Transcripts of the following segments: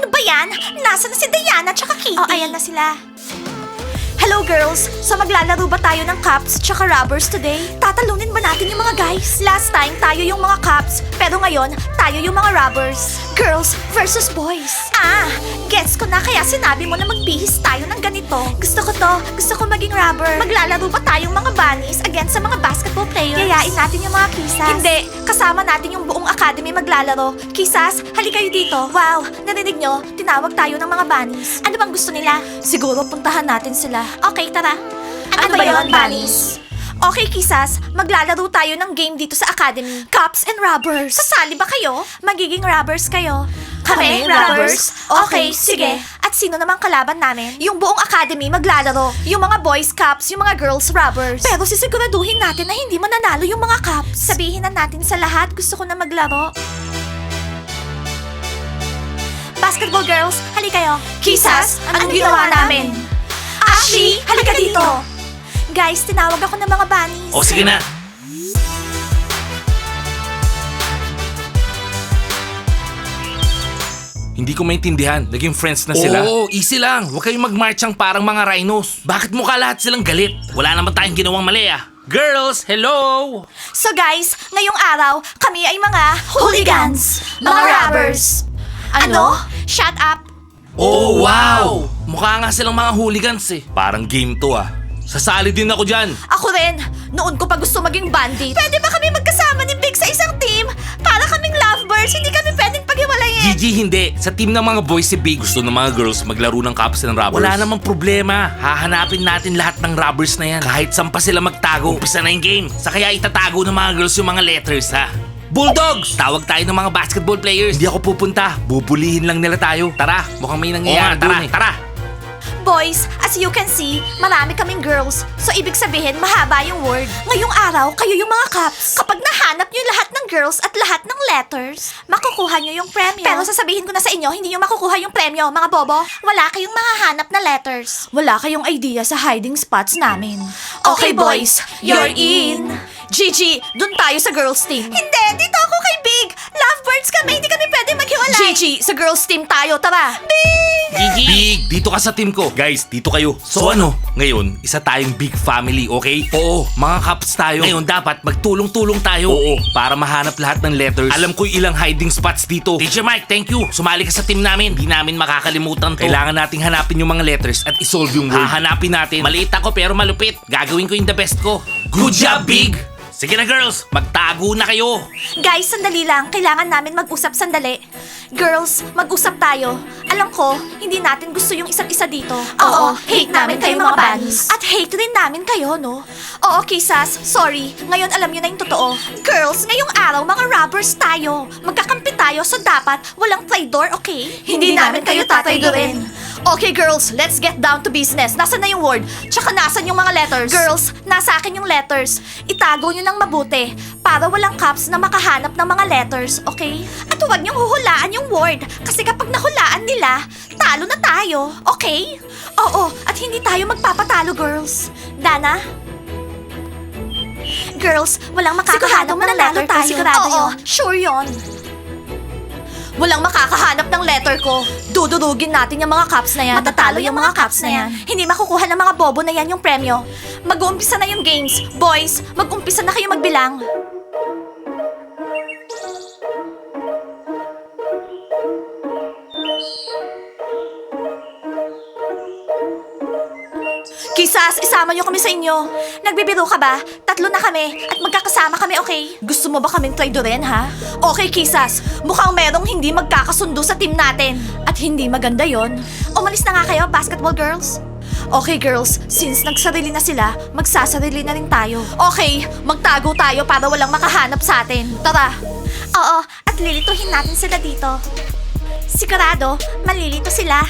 Ano ba yan? Nasaan na si Diana tsaka Kitty? Oh, ayan na sila. Hello girls! So maglalaro ba tayo ng cops tsaka robbers today? Tatalunin ba natin yung mga guys? Last time tayo yung mga cops, pero ngayon tayo yung mga robbers. Girls versus boys. Ah, gets ko na kaya sinabi mo na magbihis tayo ng ganito. Gusto ko to, gusto ko maging robber. Maglalaro ba tayong mga bunnies against sa mga basketball players? Yayain natin yung mga kisas. Hindi, kasama natin yung buong academy maglalaro. Kisas, halika kayo dito. Wow, narinig nyo? Tinawag tayo ng mga bunnies. Ano bang gusto nila? Siguro puntahan natin sila. Okay, tara. Ano ba yun, bunnies? Okay, kisas, maglalaro tayo ng game dito sa academy. Cops and robbers. Sasali ba kayo? Magiging robbers kayo. Kami, robbers? Okay, sige. At sino namang kalaban namin? Yung buong academy maglalaro. Yung mga boys cops, yung mga girls robbers. Pero sisiguraduhin natin na hindi mananalo yung mga cops. Sabihin na natin sa lahat, gusto ko na maglaro. Basketball girls, halika kayo. Kisas, anong ginawa namin? Ashley, halika dito! Guys, tinawag ako ng mga bunnies. O sige na. Hindi ko maintindihan. Naging friends na sila. Oo, easy lang. Huwag kayong mag-marchang parang mga rhinos. Bakit mukha lahat silang galit? Wala naman tayong ginawang mali ah. Girls, hello! So guys, ngayong araw, kami ay mga hooligans, mga robbers. Ano? Shut up! Oh, wow! Mukha nga silang mga hooligans eh. Parang game to ah. Sasali din ako dyan. Ako rin. Noon ko pa gusto maging bandit. Pwede ba kami magkasama ni Big sa isang team? Para kaming lovebirds, hindi kami pwedeng paghiwalayin. Gigi, hindi. Sa team ng mga boys si Big, gusto ng mga girls maglaro ng cops and robbers. Wala namang problema. Hahanapin natin lahat ng robbers na yan. Kahit saan pa sila magtago. Umpisa na yung game. Sa kaya itatago ng mga girls yung mga letters ha. Bulldogs! Tawag tayo ng mga basketball players. Hindi ako pupunta. Bubulihin lang nila tayo. Tara, mukhang may nangyayari. Tara. Boys, as you can see, marami kaming girls. So ibig sabihin, mahaba yung word. Ngayong araw, kayo yung mga cops. Kapag nahanap nyo lahat ng girls at lahat ng letters, makukuha nyo yung premyo. Pero sasabihin ko na sa inyo, hindi nyo makukuha yung premyo, mga bobo. Wala kayong mahahanap na letters. Wala kayong idea sa hiding spots namin. Okay boys, you're in. Gigi, dun tayo sa girls team. Hindi, dito ako kay Big. Lovebirds kami, hindi kami pwede maghiwalay. Gigi, sa girls team tayo, tara. Big! Gigi! Big, dito ka sa team ko. Guys, dito kayo. So ano? Ngayon, isa tayong big family, okay? Oo, mga cops tayo. Ngayon, dapat magtulong-tulong tayo. Oo, para mahanap lahat ng letters. Alam ko ilang hiding spots dito. Teacher Mike, thank you. Sumali ka sa team namin. Di namin makakalimutan to. Kailangan nating hanapin yung mga letters at isolve yung word. Hahanapin natin. Maliit ako pero malupit. Gagawin ko yung the best ko. Good job, Big! Sige na girls, magtago na kayo. Guys, sandali lang. Kailangan namin mag-usap sandali. Girls, mag-usap tayo. Alam ko, hindi natin gusto yung isa't isa dito. Oo, hate namin kayo mga bunnies. At hate rin namin kayo, no? Oo, kisas, sorry. Ngayon alam nyo na yung totoo. Girls, ngayong araw, mga robbers tayo. Magkakampi tayo, so dapat walang traitor, okay? Hindi namin kayo tatraidorin. Okay, girls, let's get down to business. Nasaan na yung word? Tsaka nasan yung mga letters? Girls, nasa akin yung letters. Itago nyo ng mabuti para walang cops na makahanap ng mga letters, okay? At huwag niyong huhulaan yung word kasi kapag nahulaan nila, talo na tayo, okay? Oo, at hindi tayo magpapatalo, girls. Dana? Girls, walang makakahanap ng letter tayo. Sigurado yun. Sure yun. Walang makakahanap ng letter ko. Dudurugin natin yung mga cops na yan. Matatalo yung mga cops na yan. Hindi makukuha ng mga bobo na yan yung premyo. Mag-uumpisa na yung games. Boys, mag-umpisa na kayo magbilang. Kisas, isama niyo kami sa inyo. Nagbibiro ka ba? 3 na kami at magkakasama kami, okay? Gusto mo ba kaming traidorin, ha? Okay, Kisas. Mukhang merong hindi magkakasundo sa team natin. At hindi maganda yon. Umalis na nga kayo, basketball girls. Okay, girls. Since nagsarili na sila, magsasarili na rin tayo. Okay, magtago tayo para walang makahanap sa atin. Tara. Oo, at lilituhin natin sila dito. Sigurado, malilito sila.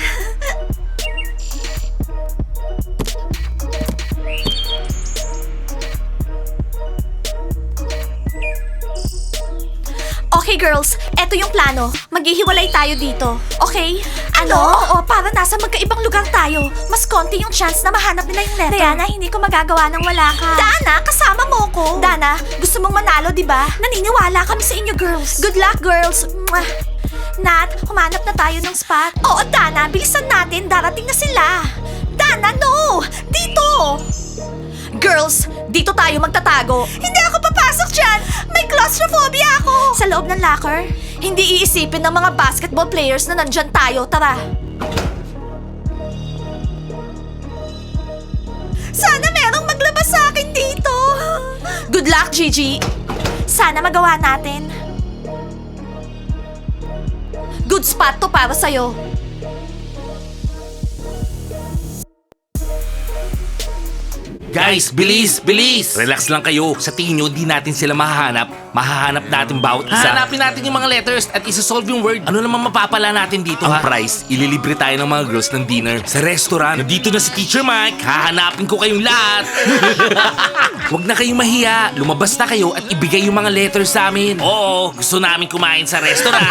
Okay girls, eto yung plano. Maghihiwalay tayo dito. Okay? Ano? Oo, para nasa magkaibang lugar tayo. Mas konti yung chance na mahanap nila yung letter. Diana, hindi ko magagawa nang wala ka. Dana, kasama mo ko. Dana, gusto mong manalo, di ba? Naniniwala kami sa inyo, girls. Good luck, girls. Mwah. Nat, humanap na tayo ng spot. Oo, Dana, bilisan natin. Darating na sila. Dana, no! Dito! Girls, dito tayo magtatago. Hindi ako papasok dyan! May claustrophobia ako! Sa loob ng locker? Hindi iisipin ng mga basketball players na nandyan tayo. Tara. Sana merong maglabas sa akin dito. Good luck, Gigi. Sana magawa natin. Good spot to para sa'yo. Guys, bilis, bilis! Relax lang kayo. Sa tingin nyo, di natin sila mahahanap. Mahahanap natin bawat isa. Hahanapin natin yung mga letters at isa-solve yung word. Ano naman mapapala natin dito, ha? Ang prize, ililibre tayo ng mga girls ng dinner sa restaurant. Nandito na si Teacher Mike. Hahanapin ko kayong lahat. Huwag na kayong mahiya. Lumabas na kayo at ibigay yung mga letters sa amin. Oo, gusto namin kumain sa restaurant.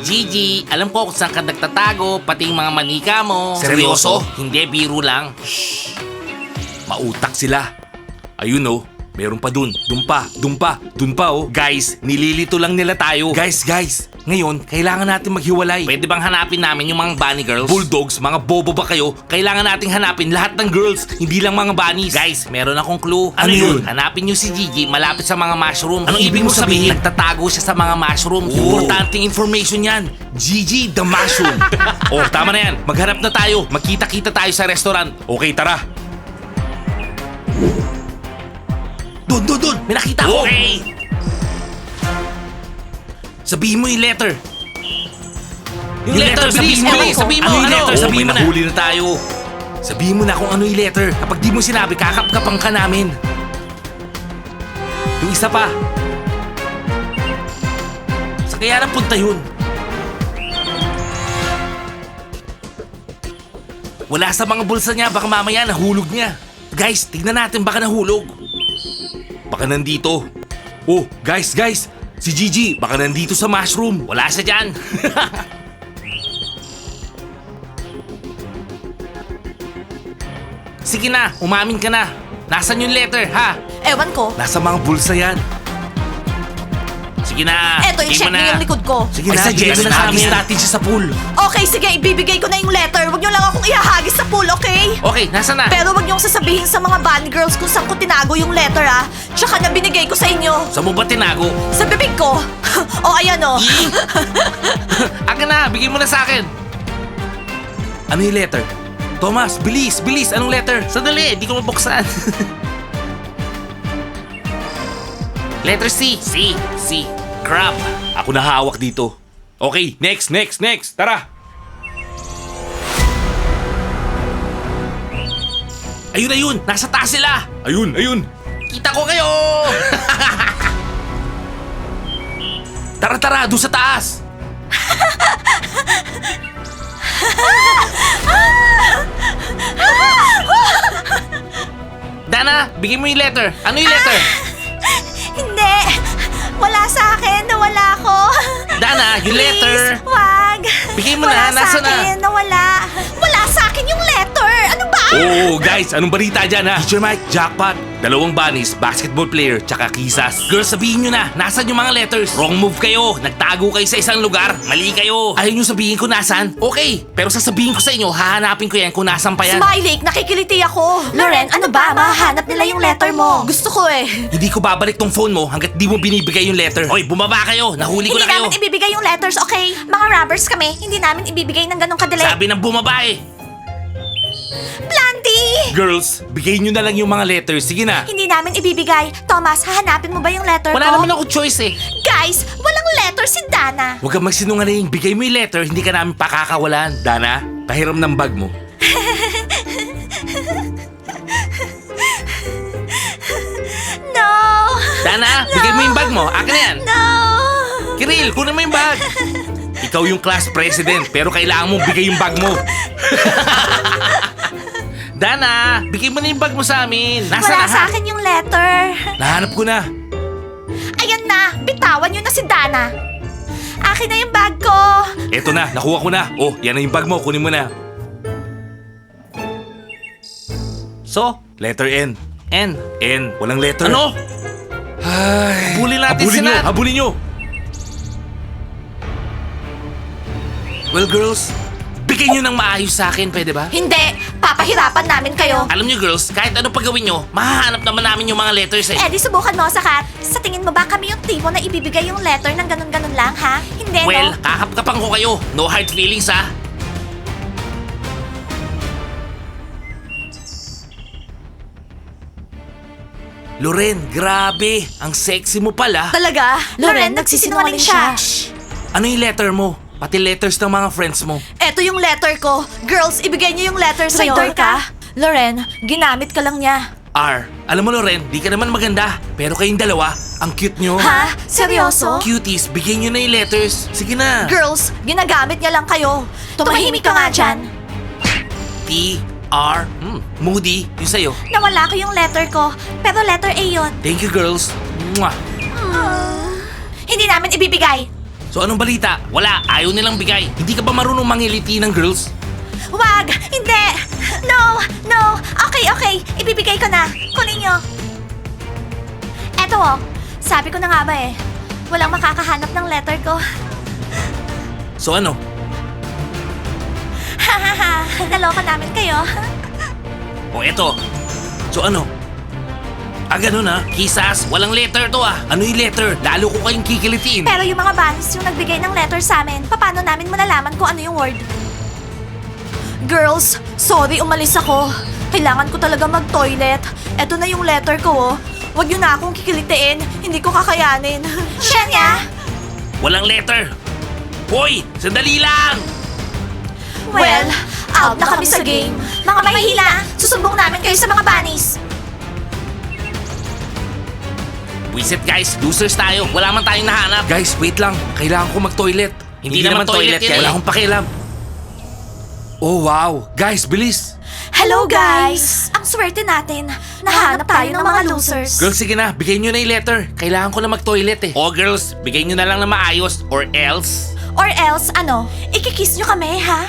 Gigi, alam ko kung saan ka nagtatago, pati yung mga manika mo. Seryoso? Hindi, biro lang. Shh! Mautak sila. Ayun oh, meron pa dun. Dun pa oh. Guys, nililito lang nila tayo. Guys, ngayon, kailangan natin maghiwalay. Pwede bang hanapin namin yung mga bunny girls? Bulldogs, mga bobo ba kayo? Kailangan nating hanapin lahat ng girls, hindi lang mga bunnies. Guys, meron akong clue. Ano yun? Hanapin nyo si Gigi malapit sa mga mushrooms. Anong ibig mo sabihin? Nagtatago siya sa mga mushrooms. Importanteng information yan. Gigi the mushroom. Oh, tama na yan. Maghanap na tayo. Magkita-kita tayo sa restaurant. Okay, tara. Doon. May nakita ko. Okay. Sabihin mo yung letter. Yung letter, sabihin mo. Sabihin mo, ano yung letter? Sabihin mo na. Nahuli na tayo. Sabihin mo na kung ano yung letter. Kapag di mo sinabi, kakapkapang ka namin. Yung isa pa. Sa kaya nang punta yun? Wala sa mga bulsa niya, baka mamaya nahulog niya. Guys, tignan natin, baka nahulog. Baka nandito. Oh, guys. Si Gigi, baka nandito sa mushroom. Wala siya dyan. Sige na, umamin ka na. Nasaan yung letter, ha? Ewan ko. Nasa mga bulsa yan. Sige na. Eto, i-check niyo yung likod ko. Sige na, bigay mo na sa amin. Natin siya sa pool. Okay, sige, ibibigay ko na yung letter. Huwag niyo lang akong ihahagis sa pool, okay? Okay, nasa na? Pero wag niyong sasabihin sa mga bunny girls kung saan ko tinago yung letter, ah. Tsaka na binigay ko sa inyo. Saan mo ba tinago? Sa bibig ko. O, ayan, o. Akin na, bigay mo na sa akin. Ano yung letter? Thomas, bilis. Anong letter? Sandali, di ko mabuksan. Letter C. C. Crab. Ako na hawak dito. Okay, next. Tara. Ayun. Nasa taas sila. Ayun. Kita ko kayo. Tara, doon sa taas. Dana, bigyan mo yung letter. Ano yung letter? Hindi. Wala sa akin. Nawala ko. Dana, yung letter. Please, wag. Bigay mo wala na, nasa sa akin. na? Nawala. Wala sa akin yung letter. Ano ba? Oh, guys, anong balita dyan ha? Teacher Mike, jackpot. 2 bunnies, basketball player, tsaka kisas. Girls, sabihin nyo na, nasan yung mga letters? Wrong move kayo. Nagtago kayo sa isang lugar. Mali kayo. Ayaw nyo sabihin ko nasan? Okay, pero sasabihin ko sa inyo, hahanapin ko yan kung nasan pa yan. Smiley, nakikiliti ako. Loren, ano ba? Mahanap nila yung letter mo. Gusto ko eh. Hindi ko babalik tong phone mo hanggat di mo binibigay yung letter. Hoy, bumaba kayo. Nahuli ko Hindi na kayo. namin ibibigay yung letters, okay? Mga robbers kami. Hindi namin ibibigay ng ganong kadali. Sabi ng bumaba eh. Planty! Girls, bigay nyo na lang yung mga letters. Sige na. Hindi namin ibibigay. Thomas, hahanapin mo ba yung letter Wala ko? naman ako choice eh. Guys, walang letter si Dana. Huwag kang magsinungaling. Bigay mo yung letter, hindi ka namin pakakawalan. Dana, pahiram ng bag mo. No! Dana, bigay mo yung bag mo. Akin na yan. No! Kiril, kunin mo yung bag. Ikaw yung class president, pero kailangan mong bigay yung bag mo. Dana, bigay mo na yung bag mo sa amin. Nasa Wala na sa ha? akin yung letter. Nahanap ko na. Ayan na, bitawan nyo na si Dana. Akin na yung bag ko. Eto na, nakuha ko na. Oh, yan na yung bag mo, kunin mo na. So, letter N. N, walang letter. Ano? Ay, Habulin natin si Nat. Habulin nyo. Well, girls, bigyan nyo ng maayos sa akin, pwede ba? Hindi! Papahirapan namin kayo! Alam nyo, girls, kahit ano pa gawin nyo, mahahanap naman namin yung mga letters eh. Eh di subukan mo, Sakat. Sa tingin mo ba kami yung tipo na ibibigay yung letter ng ganun-ganun lang, ha? Hindi, Well, no? kakapkapan ko kayo. No hard feelings, ha? Loren, grabe. Ang sexy mo pala. Talaga? Loren, nagsisinungaling siya. Ano yung letter mo? Pati letters ng mga friends mo. Eto yung letter ko. Girls, ibigay niyo yung letter sa'yo. Traitor ka? Loren, ginamit ka lang niya. R, alam mo Loren, di ka naman maganda. Pero kayong dalawa, ang cute nyo. Ha? Seryoso? Cuties, bigyan nyo na yung letters. Sige na. Girls, ginagamit niya lang kayo. Tumahimik ka nga dyan. T, R, Moody, yung sa'yo. Nawala ko yung letter ko, pero letter A yun. Thank you, girls. Mwah. Hindi namin ibibigay. So anong balita? Wala, ayaw nilang bigay. Hindi ka ba marunong mangiliti ng girls? Wag! Hindi! No! No! Okay. Ibibigay ko na. Kunin nyo. Eto oh. Sabi ko na nga ba eh. Walang makakahanap ng letter ko. So ano? Hahaha. Naloka namin kayo. O eto. So ano? Ganun ha? Kisas, walang letter to ah. Ano yung letter? Lalo ko kayong kikilitiin. Pero yung mga bunnies yung nagbigay ng letter sa amin, paano namin malalaman kung ano yung word? Girls, sorry umalis ako. Kailangan ko talaga mag-toilet. Eto na yung letter ko oh. Huwag yun na akong kikilitiin. Hindi ko kakayanin. Shenya! Walang letter. Hoy, sandali lang! Well, out na kami sa game. Mga mahihila, susumbong namin kayo sa mga bunnies. Wisit guys, losers tayo. Wala man tayong nahanap. Guys, wait lang. Kailangan ko mag-toilet. Hindi naman toilet yan. Wala akong pakialam. Oh wow. Guys, bilis. Hello guys! Ang swerte natin. Nahanap tayo ng mga losers. Girls, sige na. Bigay nyo na yung letter. Kailangan ko na mag-toilet eh. Oh girls, bigay nyo na lang na maayos or else. Or else, ano? Ikikiss nyo kami, ha?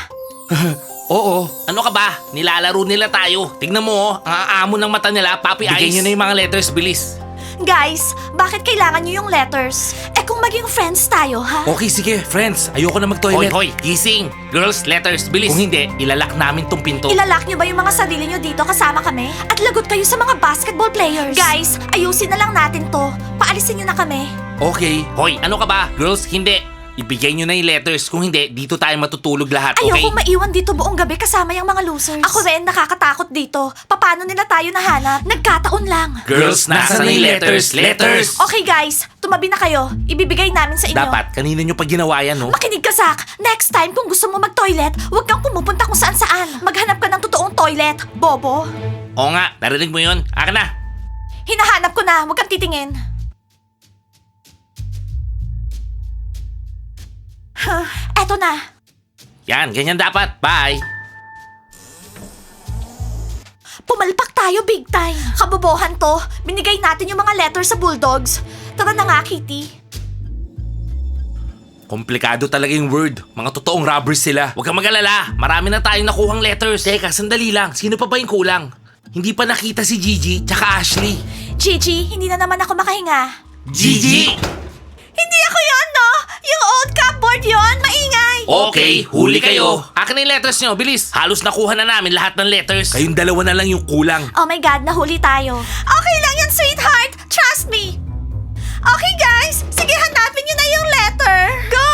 Oo. Ano ka ba? Nilalaro nila tayo. Tignan mo oh. Ang aamo ng mata nila, Papi Ice. Bigay nyo na yung mga letters, bilis. Guys, bakit kailangan nyo yung letters? Eh kung maging friends tayo, ha? Okay, sige. Friends, ayoko na mag-toilet. Hoy, gising. Girls, letters, bilis. Kung hindi, ilalak namin tong pinto. Ilalak nyo ba yung mga sarili nyo dito kasama kami? At lagot kayo sa mga basketball players. Guys, ayusin na lang natin to. Paalisin nyo na kami. Okay. Hoy, ano ka ba? Girls, hindi. Ibigay nyo na yung letters. Kung hindi, dito tayo matutulog lahat, okay? Ayoko maiwan dito buong gabi kasama yung mga losers. Ako rin, nakakatakot dito. Paano nila tayo nahanap? Nagkataon lang. Girls, nasa na yung letters? Letters! Okay guys, tumabi na kayo. Ibibigay namin sa inyo. Dapat, kanina nyo pa ginawa yan, no? Makinig ka, Zach. Next time, kung gusto mo mag-toilet, huwag kang pumupunta kung saan-saan. Maghanap ka ng totoong toilet, bobo. Oo nga, narinig mo yun. Akin na. Hinahanap ko na, huwag kang titingin. Eto na. Yan, ganyan dapat. Bye! Pumalpak tayo big time. Kabobohan to. Binigay natin yung mga letter sa Bulldogs. Tara na nga, Kitty. Komplikado talaga yung word. Mga totoong robbers sila. Huwag kang mag-alala. Marami na tayong nakuhang letters. Teka, sandali lang. Sino pa ba yung kulang? Hindi pa nakita si Gigi tsaka Ashley. Gigi, hindi na naman ako makahinga. Gigi! Hindi ako yon, no? Yung old cupboard yon, maingay. Okay, huli kayo. Akin na yung letters nyo, bilis. Halos nakuha na namin lahat ng letters. Kayong dalawa na lang yung kulang. Oh my God, nahuli tayo. Okay lang yan, sweetheart. Trust me. Okay guys, sige hanapin nyo na yung letter. Go!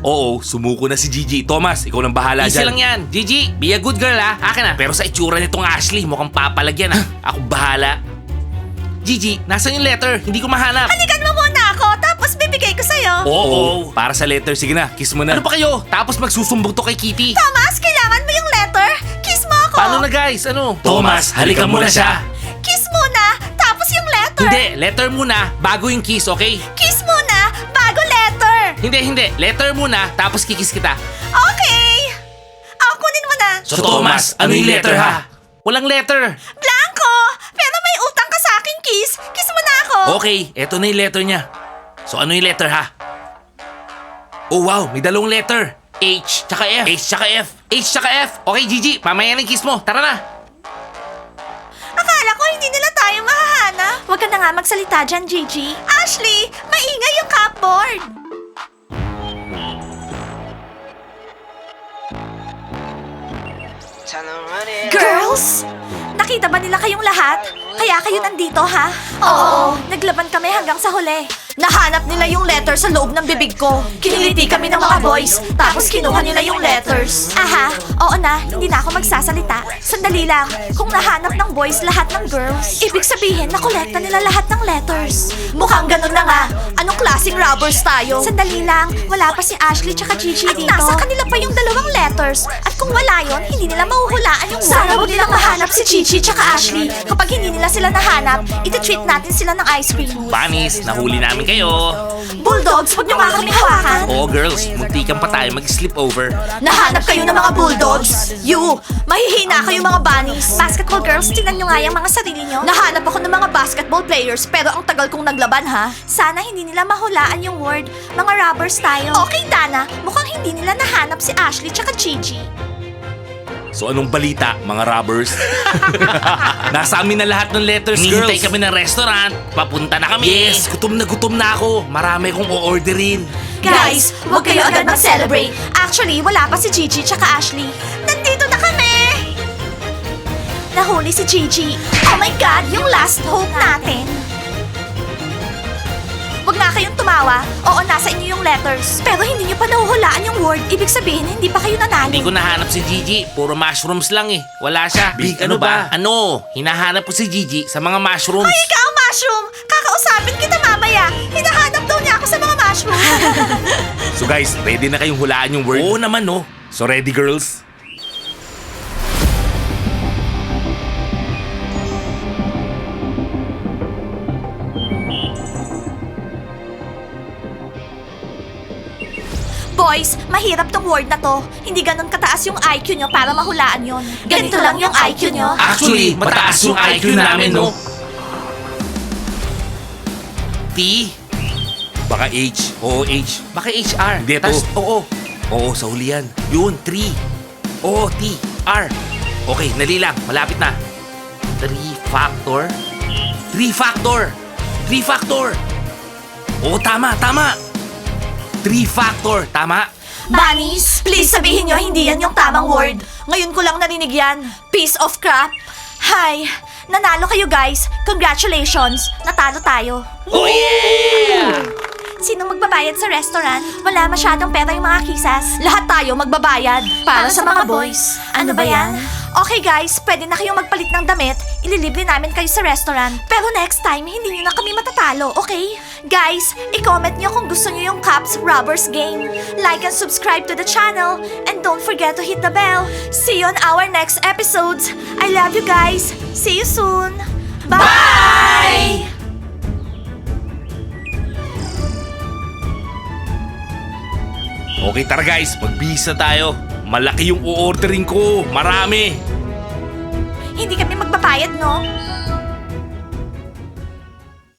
Oo, sumuko na si Gigi. Thomas, ikaw nang bahala Easy dyan. lang yan. Gigi, be a good girl ha. Akin na. Pero sa itsura nitong Ashley, mukhang papalagyan ha. Ako bahala. Gigi, nasan yung letter? Hindi ko mahanap. Halikan mo muna ako, tapos bibigay ko sa'yo. Oo, para sa letter. Sige na, kiss mo na. Ano pa kayo? Tapos magsusumbong to kay Kitty. Thomas, kailangan mo yung letter. Kiss mo ako. Paano na guys? Ano? Thomas, halikan mo na siya. Kiss muna, tapos yung letter. Hindi, letter muna, bago yung kiss, okay? Kiss muna, bago letter. Hindi. Letter muna, tapos kikis kita. Okay. Kunin mo na. So Thomas, ano yung letter ha? Walang letter. Blanco, pero may utang ka sa akin, Kiss. Kiss mo na ako. Okay, eto na yung letter niya. So ano yung letter ha? Oh wow, may dalawang letter. H, tsaka F. H tsaka F. H, tsaka F. Okay, Gigi, mamaya na yung kiss mo. Tara na. Akala ko hindi nila tayo mahahanap. Huwag ka na nga magsalita dyan, Gigi. Ashley, maingay yung cupboard. Girls! Nakita ba nila kayong lahat? Kaya kayo nandito, ha? Oo. Naglaban kami hanggang sa huli. Nahanap nila yung letter sa loob ng bibig ko. Kiniliti kami ng mga boys, tapos kinuha nila yung letters. Aha, oo na, hindi na ako magsasalita. Sandali lang, kung nahanap ng boys lahat ng girls, ibig sabihin nakolekta nila lahat ng letters. Mukhang ganun na nga. Anong klaseng robbers tayo? Sandali lang, wala pa si Ashley tsaka Gigi dito. At nasa kanila pa yung dalawang letters. At kung wala yon, hindi nila mahuhulaan yung Sana huwag nilang mahanap si Gigi tsaka Ashley. Kapag hindi nila sila nahanap, iti-treat natin sila ng ice cream. Bunnies, nahuli namin kayo. Bulldogs, huwag niyo nga kami hawakan. Oo girls, muntikan pa tayo mag-sleep over. Nahanap kayo ng mga bulldogs? You, mahihina kayo mga bunnies. Basketball girls, tingnan nyo nga yung mga sarili nyo. Nahanap ako ng mga basketball players, pero ang tagal kong naglaban ha. Sana hindi nila mahulaan yung word. Mga robbers tayo. Okay, Dana, mukhang hindi nila nahanap si Ashley tsaka Gigi. So anong balita, mga robbers? Nasa amin na lahat ng letters, girls. Hinihintay kami ng restaurant. Papunta na kami. Yes, gutom na ako. Marami akong o-orderin. Guys, huwag kayo agad mag-celebrate. Actually, wala pa si Gigi tsaka Ashley. Nandito na kami! Nahuli si Gigi. Oh my God, yung last hope natin. Huwag na kayong tumawa. Oo, nasa inyo yung letters. Pero hindi nyo pa nahuhulaan yung word. Ibig sabihin, hindi pa kayo nanalo. Hindi ko nahanap si Gigi. Puro mushrooms lang eh. Wala siya. Big, ano ba? Ano? Hinahanap ko si Gigi sa mga mushrooms. Hoy, ikaw, mushroom! Kakausapin kita mamaya. Hinahanap daw niya ako sa mga mushroom. So guys, ready na kayong hulaan yung word? Oo naman no. So ready girls? Boys, mahirap tong word na to. Hindi ganun kataas yung IQ nyo para mahulaan yon. Ganito lang yung IQ nyo. Actually, mataas yung IQ namin no. T. Baka H. Oo, H. Baka HR. Hindi, Tas, to. oo. Oo, sa huli yan. Yun, 3. Oo, T. R. Okay, nali lang. Malapit na. 3 factor. 3 factor. 3 factor. Oo, tama. 3 factor. Tama. Bunnies, please sabihin nyo hindi yan yung tamang word. Ngayon ko lang narinig yan. Piece of crap. Hi, nanalo kayo guys. Congratulations, natalo tayo. Oh yeah! Sino magbabayad sa restaurant? Wala masyadong pera yung mga kisas. Lahat tayo magbabayad. Para sa mga boys. Ano ba yan? Okay guys, pwede na kayong magpalit ng damit. Ililibre namin kayo sa restaurant. Pero next time, hindi nyo na kami matatalo, okay? Guys, i-comment nyo kung gusto nyo yung Cops Robbers game. Like and subscribe to the channel. And don't forget to hit the bell. See you on our next episodes. I love you guys. See you soon. Bye! Okay, tara guys, magbihis na tayo. Malaki yung o-orderin ko. Marami. Hindi kami magbabayad, no?